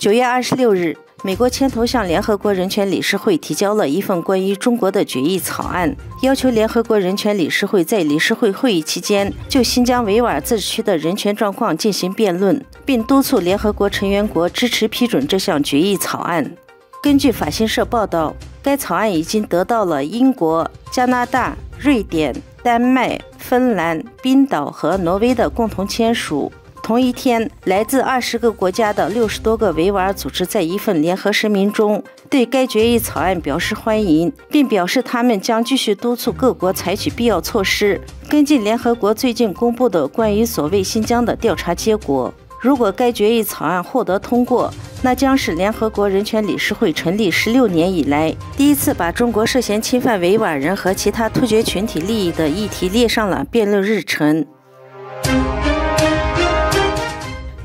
9月26日，美国牵头向联合国人权理事会提交了一份关于中国的决议草案，要求联合国人权理事会在理事会会议期间就新疆维吾尔自治区的人权状况进行辩论，并督促联合国成员国支持批准这项决议草案。根据法新社报道，该草案已经得到了英国、加拿大、瑞典、丹麦、芬兰、冰岛和挪威的共同签署。同一天，来自20个国家的60多个维吾尔组织在一份联合声明中对该决议草案表示欢迎，并表示他们将继续督促各国采取必要措施，跟进联合国最近公布的关于所谓新疆的调查结果。如果该决议草案获得通过，那将是联合国人权理事会成立16年以来第一次把中国涉嫌侵犯维吾尔人和其他突厥群体利益的议题列上了辩论日程。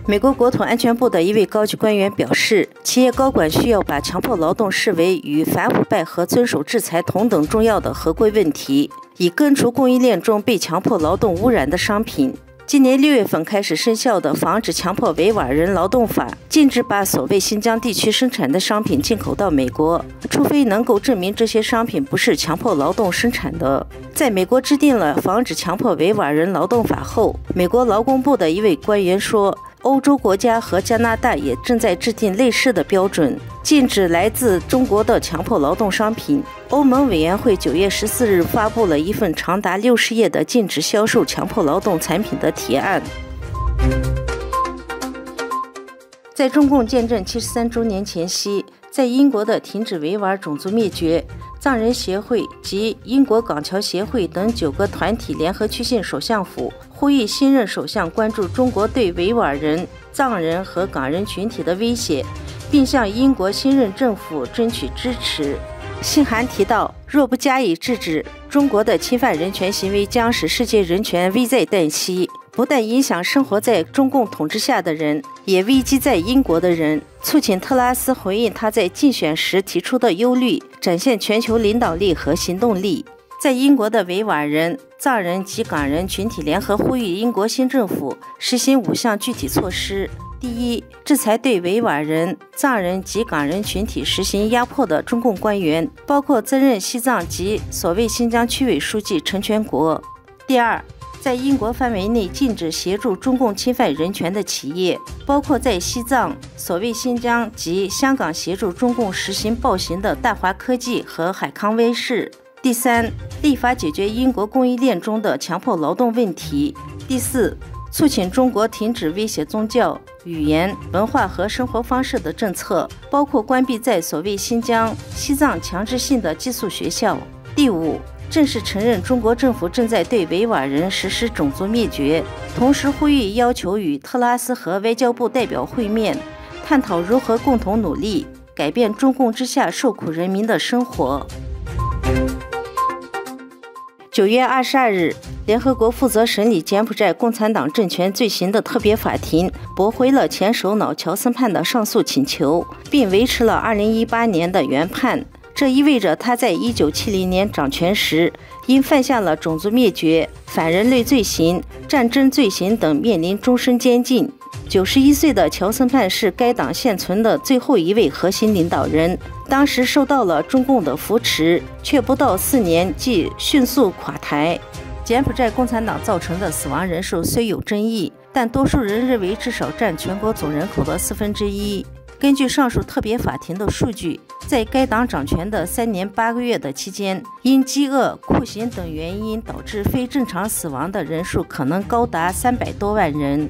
美国国土安全部的一位高级官员表示，企业高管需要把强迫劳动视为与反腐败和遵守制裁同等重要的合规问题，以根除供应链中被强迫劳动污染的商品。今年6月份开始生效的防止强迫维吾尔人劳动法，禁止把所谓新疆地区生产的商品进口到美国，除非能够证明这些商品不是强迫劳动生产的。在美国制定了防止强迫维吾尔人劳动法后，美国劳工部的一位官员说，欧洲国家和加拿大也正在制定类似的标准，禁止来自中国的强迫劳动商品。欧盟委员会9月14日发布了一份长达60页的禁止销售强迫劳动产品的提案。在中共建政73周年前夕，在英国的停止维吾尔种族灭绝、藏人协会及英国港侨协会等9个团体联合去信首相府，呼吁新任首相关注中国对维吾尔人、藏人和港人群体的威胁，并向英国新任政府争取支持。信函提到，若不加以制止，中国的侵犯人权行为将使世界人权危在旦夕，不但影响生活在中共统治下的人，也危及在英国的人。促请特拉斯回应他在竞选时提出的忧虑，展现全球领导力和行动力。在英国的维吾尔人、藏人及港人群体联合呼吁英国新政府实行5项具体措施。第一，制裁对维吾尔人、藏人及港人群体实行压迫的中共官员，包括曾任西藏及所谓新疆区委书记陈全国。第二，在英国范围内禁止协助中共侵犯人权的企业，包括在西藏、所谓新疆及香港协助中共实行暴行的大华科技和海康威视。第三，立法解决英国供应链中的强迫劳动问题。第四，促请中国停止威胁宗教、语言、文化和生活方式的政策，包括关闭在所谓新疆、西藏强制性的寄宿学校。第五，正式承认中国政府正在对维吾尔人实施种族灭绝，同时呼吁要求与特拉斯和外交部代表会面，探讨如何共同努力改变中共之下受苦人民的生活。9月22日，联合国负责审理柬埔寨共产党政权罪行的特别法庭驳回了前首脑乔森潘的上诉请求，并维持了2018年的原判。这意味着他在1970年掌权时，因犯下了种族灭绝、反人类罪行、战争罪行等，面临终身监禁。91岁的乔森潘是该党现存的最后一位核心领导人，当时受到了中共的扶持，却不到4年即迅速垮台。柬埔寨共产党造成的死亡人数虽有争议，但多数人认为至少占全国总人口的1/4。根据上述特别法庭的数据，在该党掌权的3年8个月的期间，因饥饿、酷刑等原因导致非正常死亡的人数可能高达300多万人。